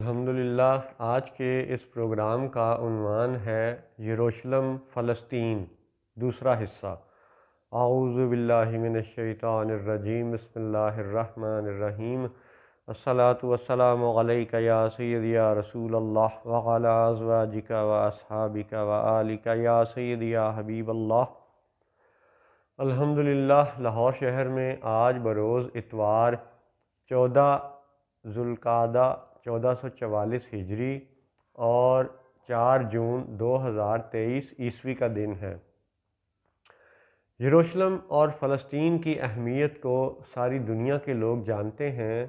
الحمدللہ آج کے اس پروگرام کا عنوان ہے یروشلم فلسطین دوسرا حصہ۔ اعوذ باللہ من الشیطان الرجیم، بسم اللہ الرحمن الرحیم۔ الصلاۃ والسلام علیک یا سیدی یا رسول اللہ وعلی ازواجک و اصحابک و آلک یا سیدی یا حبیب اللہ۔ الحمدللہ لاہور شہر میں آج بروز اتوار 14 ذوالقعدہ 1444 ہجری اور 4 جون 2023 عیسوی کا دن ہے۔ یروشلم اور فلسطین کی اہمیت کو ساری دنیا کے لوگ جانتے ہیں،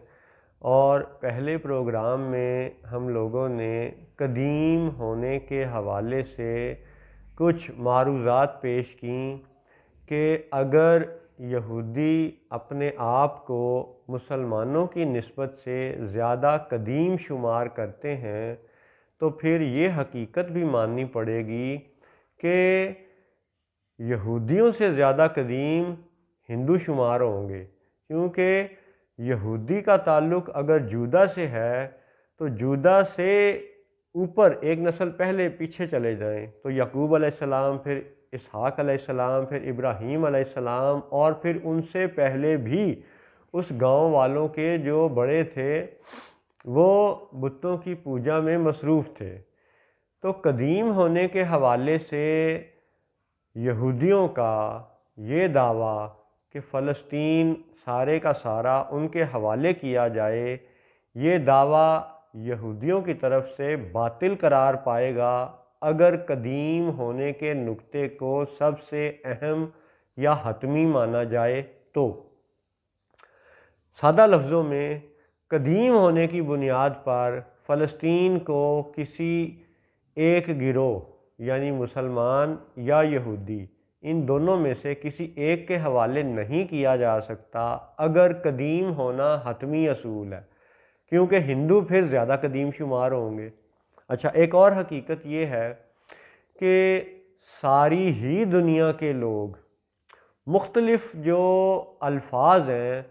اور پہلے پروگرام میں ہم لوگوں نے قدیم ہونے کے حوالے سے کچھ معروضات پیش کیں کہ اگر یہودی اپنے آپ کو مسلمانوں کی نسبت سے زیادہ قدیم شمار کرتے ہیں تو پھر یہ حقیقت بھی ماننی پڑے گی کہ یہودیوں سے زیادہ قدیم ہندو شمار ہوں گے، کیونکہ یہودی کا تعلق اگر جودا سے ہے تو جودا سے اوپر ایک نسل پہلے پیچھے چلے جائیں تو یعقوب علیہ السلام، پھر اسحاق علیہ السلام، پھر ابراہیم علیہ السلام، اور پھر ان سے پہلے بھی اس گاؤں والوں کے جو بڑے تھے وہ بتوں کی پوجا میں مصروف تھے۔ تو قدیم ہونے کے حوالے سے یہودیوں کا یہ دعویٰ کہ فلسطین سارے کا سارا ان کے حوالے کیا جائے، یہ دعویٰ یہودیوں کی طرف سے باطل قرار پائے گا اگر قدیم ہونے کے نقطے کو سب سے اہم یا حتمی مانا جائے تو۔ سادہ لفظوں میں قدیم ہونے کی بنیاد پر فلسطین کو کسی ایک گروہ یعنی مسلمان یا یہودی، ان دونوں میں سے کسی ایک کے حوالے نہیں کیا جا سکتا اگر قدیم ہونا حتمی اصول ہے، کیونکہ ہندو پھر زیادہ قدیم شمار ہوں گے۔ اچھا، ایک اور حقیقت یہ ہے کہ ساری ہی دنیا کے لوگ مختلف جو الفاظ ہیں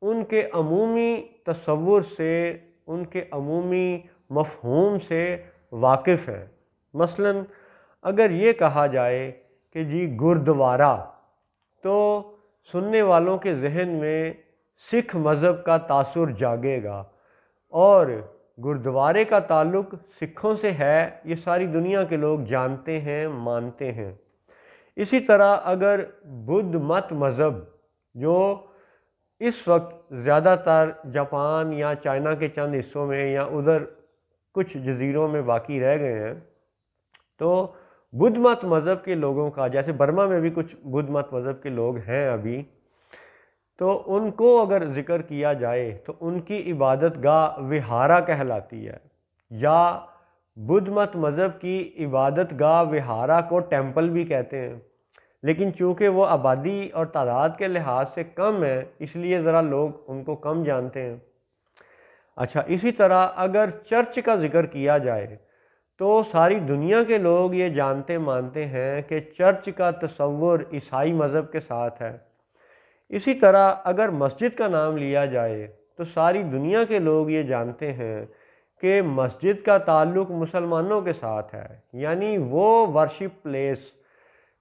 ان کے عمومی تصور سے، ان کے عمومی مفہوم سے واقف ہیں۔ مثلا اگر یہ کہا جائے کہ جی گردوارہ، تو سننے والوں کے ذہن میں سکھ مذہب کا تاثر جاگے گا، اور گردوارے کا تعلق سکھوں سے ہے، یہ ساری دنیا کے لوگ جانتے ہیں، مانتے ہیں۔ اسی طرح اگر بدھ مت مذہب جو اس وقت زیادہ تر جاپان یا چائنا کے چند حصوں میں یا ادھر کچھ جزیروں میں باقی رہ گئے ہیں، تو بدھ مت مذہب کے لوگوں کا، جیسے برما میں بھی کچھ بدھ مت مذہب کے لوگ ہیں ابھی، تو ان کو اگر ذکر کیا جائے تو ان کی عبادت گاہ وہارا کہلاتی ہے، یا بدھ مت مذہب کی عبادت گاہ وہارا کو ٹیمپل بھی کہتے ہیں، لیکن چونکہ وہ آبادی اور تعداد کے لحاظ سے کم ہے اس لیے ذرا لوگ ان کو کم جانتے ہیں۔ اچھا، اسی طرح اگر چرچ کا ذکر کیا جائے تو ساری دنیا کے لوگ یہ جانتے مانتے ہیں کہ چرچ کا تصور عیسائی مذہب کے ساتھ ہے۔ اسی طرح اگر مسجد کا نام لیا جائے تو ساری دنیا کے لوگ یہ جانتے ہیں کہ مسجد کا تعلق مسلمانوں کے ساتھ ہے، یعنی وہ ورشپ پلیس،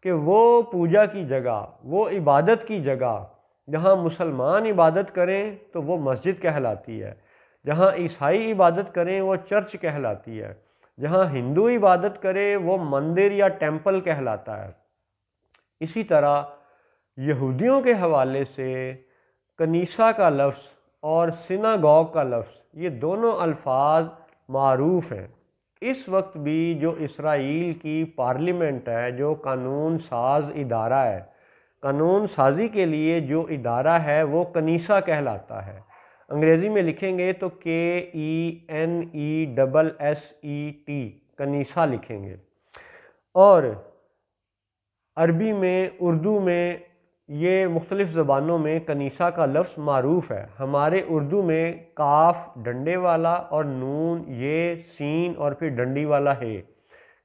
کہ وہ پوجا کی جگہ، وہ عبادت کی جگہ جہاں مسلمان عبادت کریں تو وہ مسجد کہلاتی ہے، جہاں عیسائی عبادت کریں وہ چرچ کہلاتی ہے، جہاں ہندو عبادت کرے وہ مندر یا ٹیمپل کہلاتا ہے۔ اسی طرح یہودیوں کے حوالے سے کنیسہ کا لفظ اور سناگوگ کا لفظ، یہ دونوں الفاظ معروف ہیں۔ اس وقت بھی جو اسرائیل کی پارلیمنٹ ہے، جو قانون ساز ادارہ ہے، قانون سازی کے لیے جو ادارہ ہے وہ کنیسہ کہلاتا ہے۔ انگریزی میں لکھیں گے تو KENESSET، کنیسہ لکھیں گے، اور عربی میں، اردو میں، یہ مختلف زبانوں میں کنیسہ کا لفظ معروف ہے۔ ہمارے اردو میں کاف ڈنڈے والا اور نون یہ سین اور پھر ڈنڈی والا ہے۔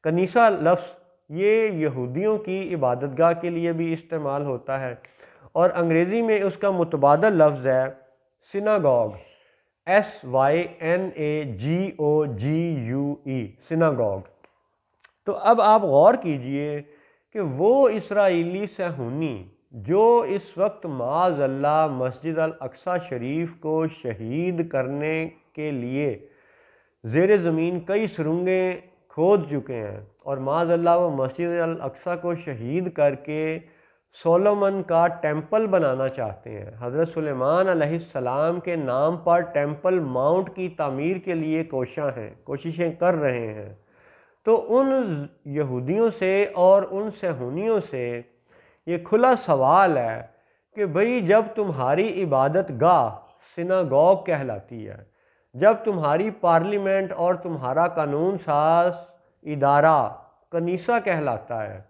کنیسہ لفظ یہ یہودیوں کی عبادت گاہ کے لیے بھی استعمال ہوتا ہے، اور انگریزی میں اس کا متبادل لفظ ہے سناگوگ۔ SYNAGOGUE سناگوگ۔ تو اب آپ غور کیجئے کہ وہ اسرائیلی صہیونی جو اس وقت معاذ اللہ مسجد الاقصی شریف کو شہید کرنے کے لیے زیر زمین کئی سرنگیں کھود چکے ہیں، اور معاذ اللہ وہ مسجد الاقصی کو شہید کر کے سولومن کا ٹیمپل بنانا چاہتے ہیں، حضرت سلیمان علیہ السلام کے نام پر ٹیمپل ماؤنٹ کی تعمیر کے لیے کوششیں کر رہے ہیں، تو ان یہودیوں سے اور ان صہیونیوں سے یہ کھلا سوال ہے کہ بھئی جب تمہاری عبادت گاہ سناگوگ کہلاتی ہے، جب تمہاری پارلیمنٹ اور تمہارا قانون ساز ادارہ کنیسہ کہلاتا ہے،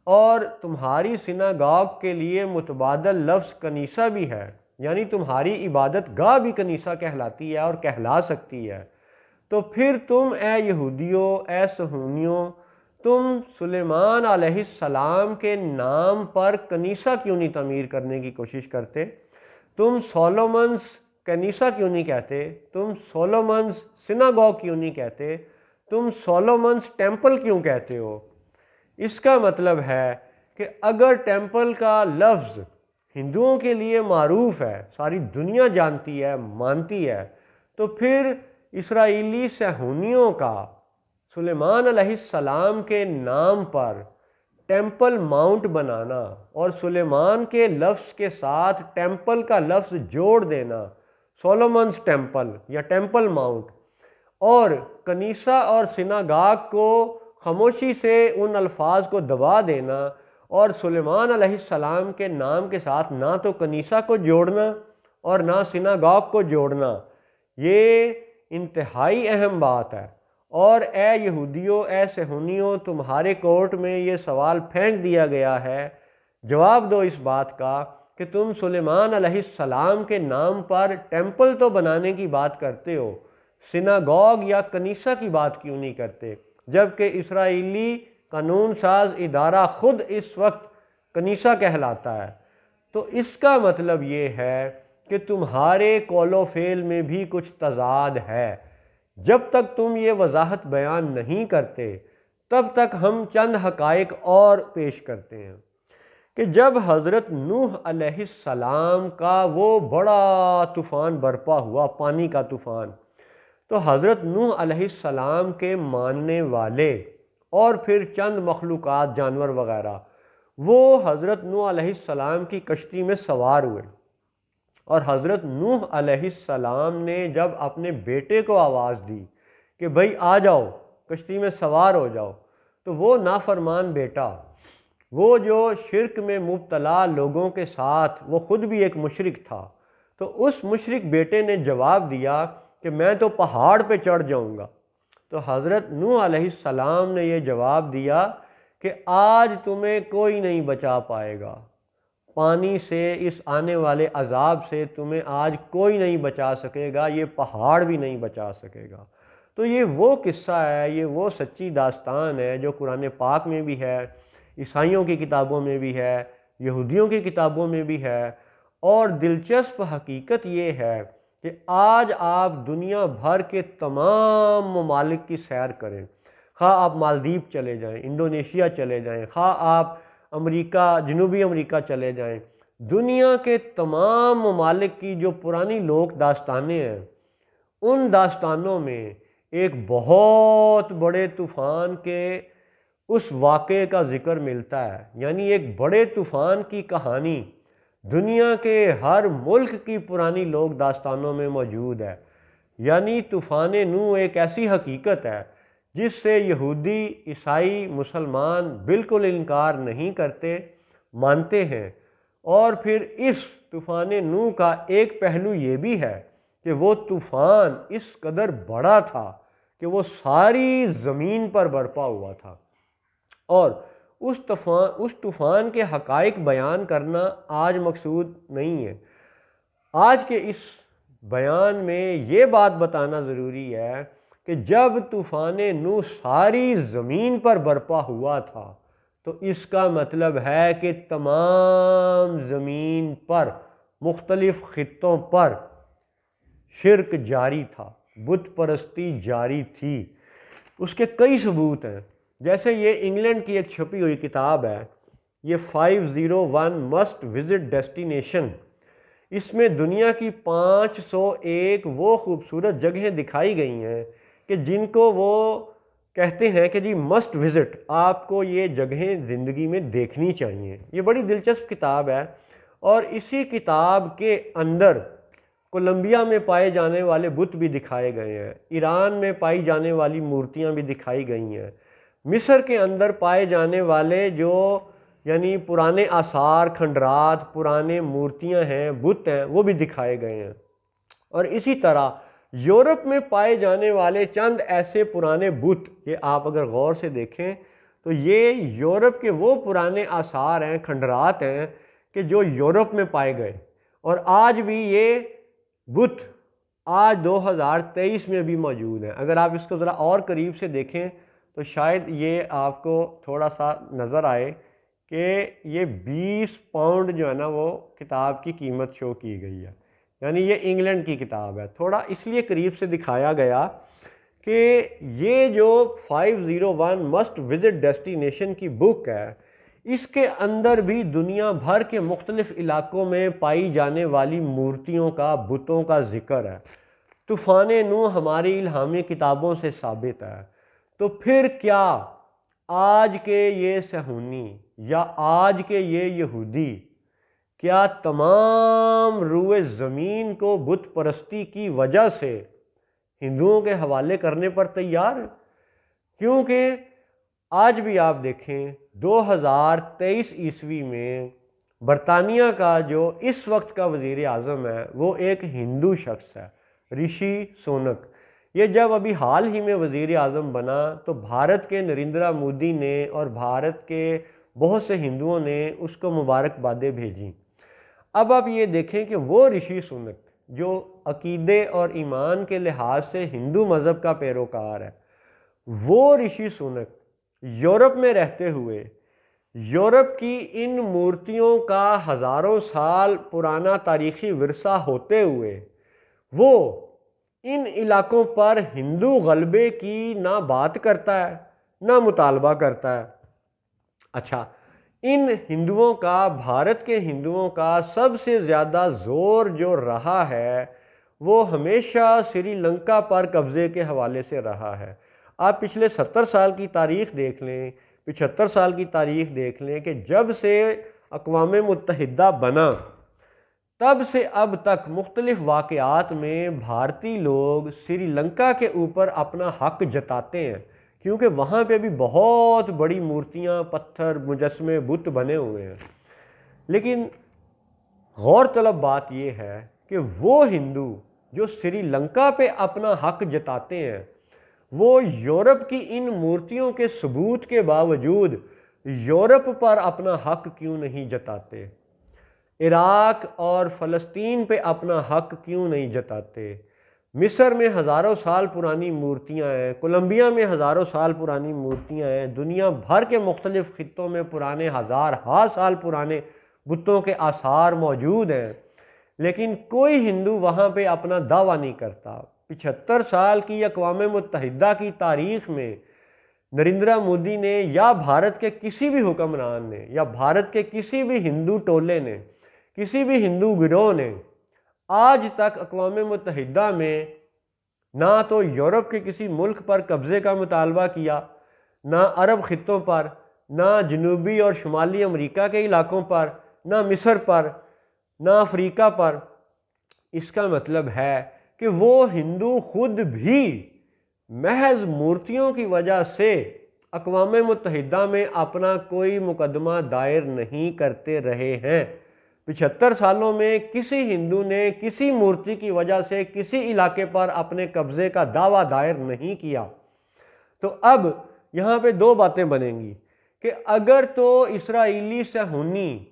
اور تمہاری سناگوگ کے لیے متبادل لفظ کنیسہ بھی ہے، یعنی تمہاری عبادت گاہ بھی کنیسہ کہلاتی ہے اور کہلا سکتی ہے، تو پھر تم اے یہودیوں، اے صہیونیوں، تم سلیمان علیہ السلام کے نام پر کنیسہ کیوں نہیں تعمیر کرنے کی کوشش کرتے؟ تم سولومنز کنیسہ کیوں نہیں کہتے؟ تم سولومنز سناگوگ کیوں نہیں کہتے؟ تم سولومنز ٹیمپل کیوں کہتے ہو؟ اس کا مطلب ہے کہ اگر ٹیمپل کا لفظ ہندوؤں کے لیے معروف ہے، ساری دنیا جانتی ہے، مانتی ہے، تو پھر اسرائیلی صہیونیوں کا سلیمان علیہ السلام کے نام پر ٹیمپل ماؤنٹ بنانا اور سلیمان کے لفظ کے ساتھ ٹیمپل کا لفظ جوڑ دینا، سولومنز ٹیمپل یا ٹیمپل ماؤنٹ، اور کنیسہ اور سناگوگ کو خاموشی سے ان الفاظ کو دبا دینا، اور سلیمان علیہ السلام کے نام کے ساتھ نہ تو کنیسہ کو جوڑنا اور نہ سناگوگ کو جوڑنا، یہ انتہائی اہم بات ہے۔ اور اے یہودیوں، اے صہیونیوں، تمہارے کورٹ میں یہ سوال پھینک دیا گیا ہے، جواب دو اس بات کا کہ تم سلیمان علیہ السلام کے نام پر ٹیمپل تو بنانے کی بات کرتے ہو، سناگوگ یا کنیسہ کی بات کیوں نہیں کرتے، جبکہ اسرائیلی قانون ساز ادارہ خود اس وقت کنیسہ کہلاتا ہے؟ تو اس کا مطلب یہ ہے کہ تمہارے قول و فعل میں بھی کچھ تضاد ہے۔ جب تک تم یہ وضاحت بیان نہیں کرتے تب تک ہم چند حقائق اور پیش کرتے ہیں کہ جب حضرت نوح علیہ السلام کا وہ بڑا طوفان برپا ہوا، پانی کا طوفان، تو حضرت نوح علیہ السلام کے ماننے والے اور پھر چند مخلوقات، جانور وغیرہ، وہ حضرت نوح علیہ السلام کی کشتی میں سوار ہوئے، اور حضرت نوح علیہ السلام نے جب اپنے بیٹے کو آواز دی کہ بھئی آ جاؤ، کشتی میں سوار ہو جاؤ، تو وہ نافرمان بیٹا، وہ جو شرک میں مبتلا لوگوں کے ساتھ، وہ خود بھی ایک مشرک تھا، تو اس مشرک بیٹے نے جواب دیا کہ میں تو پہاڑ پہ چڑھ جاؤں گا۔ تو حضرت نوح علیہ السلام نے یہ جواب دیا کہ آج تمہیں کوئی نہیں بچا پائے گا، پانی سے، اس آنے والے عذاب سے تمہیں آج کوئی نہیں بچا سکے گا، یہ پہاڑ بھی نہیں بچا سکے گا۔ تو یہ وہ قصہ ہے، یہ وہ سچی داستان ہے جو قرآن پاک میں بھی ہے، عیسائیوں کی کتابوں میں بھی ہے، یہودیوں کی کتابوں میں بھی ہے، اور دلچسپ حقیقت یہ ہے کہ آج آپ دنیا بھر کے تمام ممالک کی سیر کریں، خواہ آپ مالدیپ چلے جائیں، انڈونیشیا چلے جائیں، خواہ آپ امریکہ، جنوبی امریکہ چلے جائیں، دنیا کے تمام ممالک کی جو پرانی لوک داستانیں ہیں، ان داستانوں میں ایک بہت بڑے طوفان کے اس واقعے کا ذکر ملتا ہے، یعنی ایک بڑے طوفان کی کہانی دنیا کے ہر ملک کی پرانی لوک داستانوں میں موجود ہے۔ یعنی طوفان نوح ایک ایسی حقیقت ہے جس سے یہودی، عیسائی، مسلمان بالکل انکار نہیں کرتے، مانتے ہیں۔ اور پھر اس طوفان نوح کا ایک پہلو یہ بھی ہے کہ وہ طوفان اس قدر بڑا تھا کہ وہ ساری زمین پر برپا ہوا تھا، اور اس طوفان کے حقائق بیان کرنا آج مقصود نہیں ہے۔ آج کے اس بیان میں یہ بات بتانا ضروری ہے کہ جب طوفان نوح ساری زمین پر برپا ہوا تھا تو اس کا مطلب ہے کہ تمام زمین پر، مختلف خطوں پر شرک جاری تھا، بت پرستی جاری تھی۔ اس کے کئی ثبوت ہیں، جیسے یہ انگلینڈ کی ایک چھپی ہوئی کتاب ہے، یہ 501 مسٹ وزٹ ڈیسٹینیشن، اس میں دنیا کی 501 وہ خوبصورت جگہیں دکھائی گئی ہیں کہ جن کو وہ کہتے ہیں کہ جی مسٹ وزٹ، آپ کو یہ جگہیں زندگی میں دیکھنی چاہیے۔ یہ بڑی دلچسپ کتاب ہے، اور اسی کتاب کے اندر کولمبیا میں پائے جانے والے بت بھی دکھائے گئے ہیں، ایران میں پائی جانے والی مورتیاں بھی دکھائی گئی ہیں، مصر کے اندر پائے جانے والے جو یعنی پرانے آثار، کھنڈرات، پرانے مورتیاں ہیں، بت ہیں، وہ بھی دکھائے گئے ہیں۔ اور اسی طرح یورپ میں پائے جانے والے چند ایسے پرانے بت، یہ آپ اگر غور سے دیکھیں تو یہ یورپ کے وہ پرانے آثار ہیں، کھنڈرات ہیں کہ جو یورپ میں پائے گئے، اور آج بھی یہ بت آج 2023 میں بھی موجود ہیں۔ اگر آپ اس کو ذرا اور قریب سے دیکھیں تو شاید یہ آپ کو تھوڑا سا نظر آئے کہ یہ 20 پاؤنڈ جو ہے نا وہ کتاب کی قیمت شو کی گئی ہے، یعنی یہ انگلینڈ کی کتاب ہے۔ تھوڑا اس لیے قریب سے دکھایا گیا کہ یہ جو 501 مسٹ وزٹ ڈیسٹینیشن کی بک ہے، اس کے اندر بھی دنیا بھر کے مختلف علاقوں میں پائی جانے والی مورتیوں کا، بتوں کا ذکر ہے۔ طوفان نوح ہماری الہامی کتابوں سے ثابت ہے، تو پھر کیا آج کے یہ صہیونی یا آج کے یہ یہودی کیا تمام روئے زمین کو بت پرستی کی وجہ سے ہندوؤں کے حوالے کرنے پر تیار ہیں؟ کیونکہ آج بھی آپ دیکھیں 2023 عیسوی میں برطانیہ کا جو اس وقت کا وزیر اعظم ہے وہ ایک ہندو شخص ہے، رشی سونک۔ یہ جب ابھی حال ہی میں وزیر اعظم بنا تو بھارت کے نریندرا مودی نے اور بھارت کے بہت سے ہندوؤں نے اس کو مبارکبادیں بھیجیں۔ اب آپ یہ دیکھیں کہ وہ رشی سونک جو عقیدے اور ایمان کے لحاظ سے ہندو مذہب کا پیروکار ہے، وہ رشی سونک یورپ میں رہتے ہوئے یورپ کی ان مورتیوں کا ہزاروں سال پرانا تاریخی ورثہ ہوتے ہوئے وہ ان علاقوں پر ہندو غلبے کی نہ بات کرتا ہے نہ مطالبہ کرتا ہے۔ اچھا، ان ہندوؤں کا، بھارت کے ہندوؤں کا سب سے زیادہ زور جو رہا ہے وہ ہمیشہ سری لنکا پر قبضے کے حوالے سے رہا ہے۔ آپ پچھلے 70 سال کی تاریخ دیکھ لیں، 75 سال کی تاریخ دیکھ لیں کہ جب سے اقوام متحدہ بنا تب سے اب تک مختلف واقعات میں بھارتی لوگ سری لنکا کے اوپر اپنا حق جتاتے ہیں، کیونکہ وہاں پہ بھی بہت بڑی مورتیاں، پتھر، مجسمے، بت بنے ہوئے ہیں۔ لیکن غور طلب بات یہ ہے کہ وہ ہندو جو سری لنکا پہ اپنا حق جتاتے ہیں وہ یورپ کی ان مورتیوں کے ثبوت کے باوجود یورپ پر اپنا حق کیوں نہیں جتاتے؟ عراق اور فلسطین پہ اپنا حق کیوں نہیں جتاتے؟ مصر میں ہزاروں سال پرانی مورتیاں ہیں، کولمبیا میں ہزاروں سال پرانی مورتیاں ہیں، دنیا بھر کے مختلف خطوں میں پرانے ہزارہا سال پرانے بتوں کے آثار موجود ہیں، لیکن کوئی ہندو وہاں پہ اپنا دعویٰ نہیں کرتا۔ 75 سال کی اقوام متحدہ کی تاریخ میں نریندرا مودی نے یا بھارت کے کسی بھی حکمران نے یا بھارت کے کسی بھی ہندو ٹولے نے، کسی بھی ہندو گروہ نے آج تک اقوام متحدہ میں نہ تو یورپ کے کسی ملک پر قبضے کا مطالبہ کیا، نہ عرب خطوں پر، نہ جنوبی اور شمالی امریکہ کے علاقوں پر، نہ مصر پر، نہ افریقہ پر۔ اس کا مطلب ہے کہ وہ ہندو خود بھی محض مورتیوں کی وجہ سے اقوام متحدہ میں اپنا کوئی مقدمہ دائر نہیں کرتے رہے ہیں۔ 75 سالوں میں کسی ہندو نے کسی مورتی کی وجہ سے کسی علاقے پر اپنے قبضے کا دعویٰ دائر نہیں کیا۔ تو اب یہاں پہ دو باتیں بنیں گی کہ اگر تو اسرائیلی صہیونی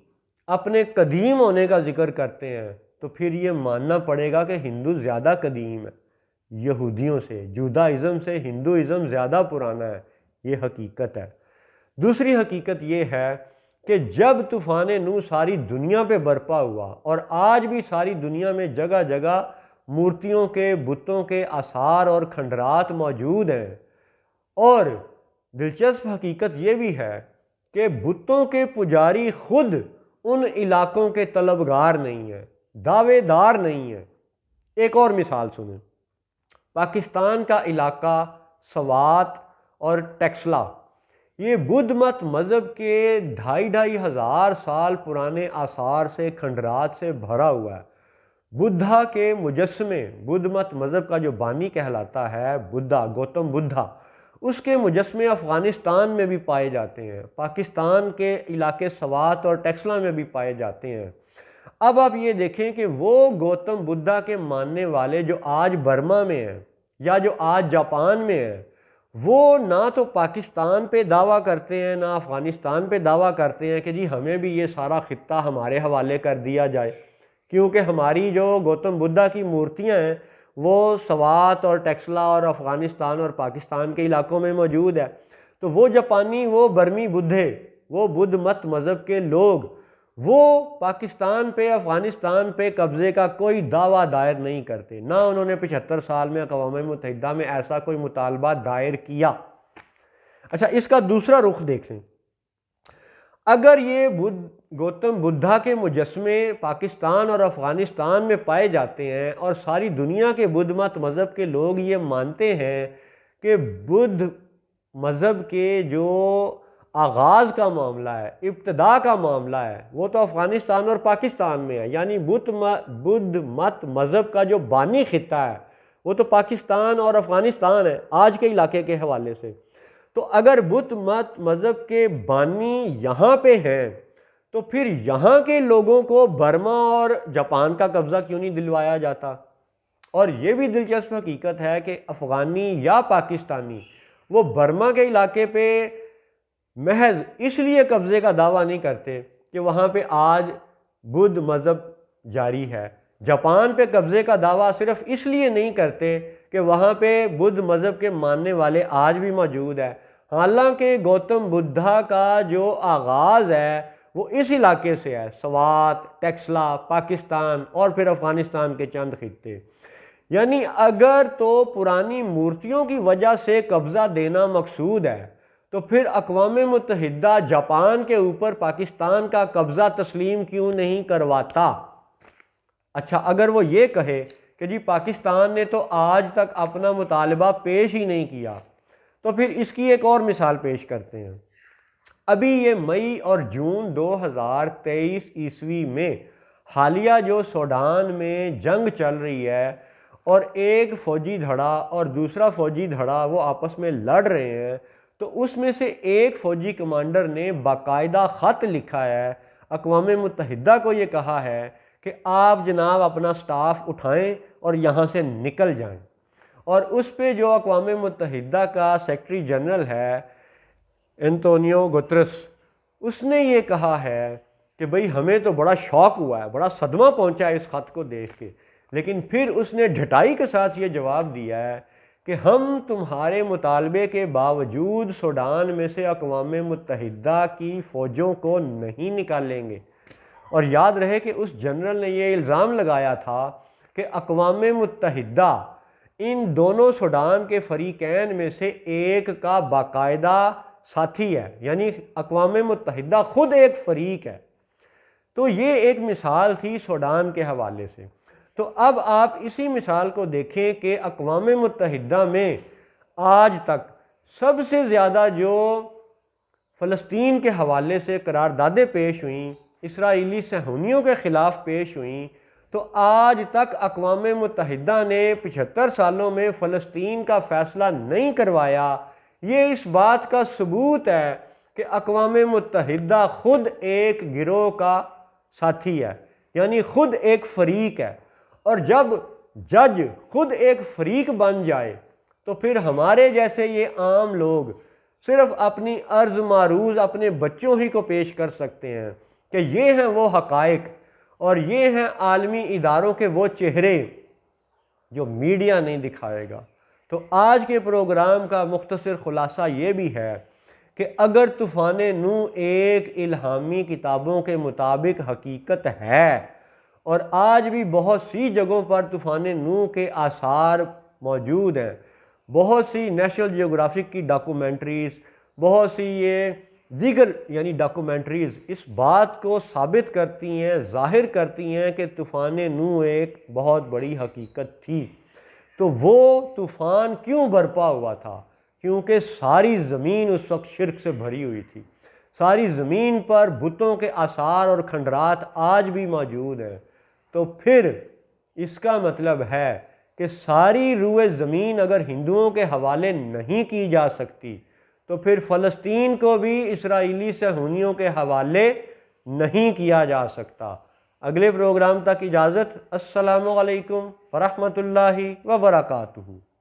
اپنے قدیم ہونے کا ذکر کرتے ہیں تو پھر یہ ماننا پڑے گا کہ ہندو زیادہ قدیم ہے یہودیوں سے، جودائزم سے ہندوازم زیادہ پرانا ہے، یہ حقیقت ہے۔ دوسری حقیقت یہ ہے کہ جب طوفان نوح ساری دنیا پہ برپا ہوا اور آج بھی ساری دنیا میں جگہ جگہ مورتیوں کے بتوں کے آثار اور کھنڈرات موجود ہیں، اور دلچسپ حقیقت یہ بھی ہے کہ بتوں کے پجاری خود ان علاقوں کے طلبگار نہیں ہیں، دعوے دار نہیں ہیں۔ ایک اور مثال سنیں، پاکستان کا علاقہ سوات اور ٹیکسلا، یہ بدھ مت مذہب کے 2500 سال پرانے آثار سے، کھنڈرات سے بھرا ہوا ہے۔ بدھا کے مجسمے، بدھ مت مذہب کا جو بانی کہلاتا ہے بدھا، گوتم بدھا، اس کے مجسمے افغانستان میں بھی پائے جاتے ہیں، پاکستان کے علاقے سوات اور ٹیکسلا میں بھی پائے جاتے ہیں۔ اب آپ یہ دیکھیں کہ وہ گوتم بدھا کے ماننے والے جو آج برما میں ہیں یا جو آج جاپان میں ہیں، وہ نہ تو پاکستان پہ دعویٰ کرتے ہیں نہ افغانستان پہ دعویٰ کرتے ہیں کہ جی ہمیں بھی یہ سارا خطہ ہمارے حوالے کر دیا جائے، کیونکہ ہماری جو گوتم بدھا کی مورتیاں ہیں وہ سوات اور ٹیکسلا اور افغانستان اور پاکستان کے علاقوں میں موجود ہے۔ تو وہ جاپانی، وہ برمی بدھے، وہ بدھ مت مذہب کے لوگ، وہ پاکستان پہ، افغانستان پہ قبضے کا کوئی دعویٰ دائر نہیں کرتے، نہ انہوں نے 75 سال میں اقوام متحدہ میں ایسا کوئی مطالبہ دائر کیا۔ اچھا، اس کا دوسرا رخ دیکھیں، اگر یہ گوتم بدھا کے مجسمے پاکستان اور افغانستان میں پائے جاتے ہیں اور ساری دنیا کے بدھ مت مذہب کے لوگ یہ مانتے ہیں کہ بدھ مذہب کے جو آغاز کا معاملہ ہے، ابتدا کا معاملہ ہے، وہ تو افغانستان اور پاکستان میں ہے، یعنی بدھ مت مذہب کا جو بانی خطہ ہے وہ تو پاکستان اور افغانستان ہے آج کے علاقے کے حوالے سے۔ تو اگر بدھ مت مذہب کے بانی یہاں پہ ہیں تو پھر یہاں کے لوگوں کو برما اور جاپان کا قبضہ کیوں نہیں دلوایا جاتا؟ اور یہ بھی دلچسپ حقیقت ہے کہ افغانی یا پاکستانی وہ برما کے علاقے پہ محض اس لیے قبضے کا دعویٰ نہیں کرتے کہ وہاں پہ آج بدھ مذہب جاری ہے، جاپان پہ قبضے کا دعویٰ صرف اس لیے نہیں کرتے کہ وہاں پہ بدھ مذہب کے ماننے والے آج بھی موجود ہے، حالانکہ گوتم بدھا کا جو آغاز ہے وہ اس علاقے سے ہے، سوات، ٹیکسلا، پاکستان اور پھر افغانستان کے چند خطے۔ یعنی اگر تو پرانی مورتیوں کی وجہ سے قبضہ دینا مقصود ہے تو پھر اقوام متحدہ جاپان کے اوپر پاکستان کا قبضہ تسلیم کیوں نہیں کرواتا؟ اچھا، اگر وہ یہ کہے کہ جی پاکستان نے تو آج تک اپنا مطالبہ پیش ہی نہیں کیا، تو پھر اس کی ایک اور مثال پیش کرتے ہیں۔ ابھی یہ مئی اور جون 2023 عیسوی میں حالیہ جو سوڈان میں جنگ چل رہی ہے اور ایک فوجی دھڑا اور دوسرا فوجی دھڑا وہ آپس میں لڑ رہے ہیں، تو اس میں سے ایک فوجی کمانڈر نے باقاعدہ خط لکھا ہے، اقوام متحدہ کو یہ کہا ہے کہ آپ جناب اپنا سٹاف اٹھائیں اور یہاں سے نکل جائیں، اور اس پہ جو اقوام متحدہ کا سیکرٹری جنرل ہے انتونیو گترس، اس نے یہ کہا ہے کہ بھئی ہمیں تو بڑا شوق ہوا ہے، بڑا صدمہ پہنچا ہے اس خط کو دیکھ کے، لیکن پھر اس نے ڈھٹائی کے ساتھ یہ جواب دیا ہے کہ ہم تمہارے مطالبے کے باوجود سوڈان میں سے اقوام متحدہ کی فوجوں کو نہیں نکالیں گے۔ اور یاد رہے کہ اس جنرل نے یہ الزام لگایا تھا کہ اقوام متحدہ ان دونوں سوڈان کے فریقین میں سے ایک کا باقاعدہ ساتھی ہے، یعنی اقوام متحدہ خود ایک فریق ہے۔ تو یہ ایک مثال تھی سوڈان کے حوالے سے۔ تو اب آپ اسی مثال کو دیکھیں کہ اقوام متحدہ میں آج تک سب سے زیادہ جو فلسطین کے حوالے سے قراردادیں پیش ہوئیں، اسرائیلی صہیونیوں کے خلاف پیش ہوئیں، تو آج تک اقوام متحدہ نے 75 سالوں میں فلسطین کا فیصلہ نہیں کروایا۔ یہ اس بات کا ثبوت ہے کہ اقوام متحدہ خود ایک گروہ کا ساتھی ہے، یعنی خود ایک فریق ہے، اور جب جج خود ایک فریق بن جائے تو پھر ہمارے جیسے یہ عام لوگ صرف اپنی عرض معروض اپنے بچوں ہی کو پیش کر سکتے ہیں کہ یہ ہیں وہ حقائق اور یہ ہیں عالمی اداروں کے وہ چہرے جو میڈیا نہیں دکھائے گا۔ تو آج کے پروگرام کا مختصر خلاصہ یہ بھی ہے کہ اگر طوفان نوح ایک الہامی کتابوں کے مطابق حقیقت ہے اور آج بھی بہت سی جگہوں پر طوفان نوح کے آثار موجود ہیں۔ بہت سی نیشنل جیوگرافک کی ڈاکومنٹریز، بہت سی یہ دیگر یعنی ڈاکومنٹریز اس بات کو ثابت کرتی ہیں، ظاہر کرتی ہیں کہ طوفان نوح ایک بہت بڑی حقیقت تھی۔ تو وہ طوفان کیوں برپا ہوا تھا؟ کیونکہ ساری زمین اس وقت شرک سے بھری ہوئی تھی، ساری زمین پر بتوں کے آثار اور کھنڈرات آج بھی موجود ہیں۔ تو پھر اس کا مطلب ہے کہ ساری روئے زمین اگر ہندوؤں کے حوالے نہیں کی جا سکتی تو پھر فلسطین کو بھی اسرائیلی صہیونیوں کے حوالے نہیں کیا جا سکتا۔ اگلے پروگرام تک اجازت۔ السلام علیکم ورحمۃ اللہ وبرکاتہ۔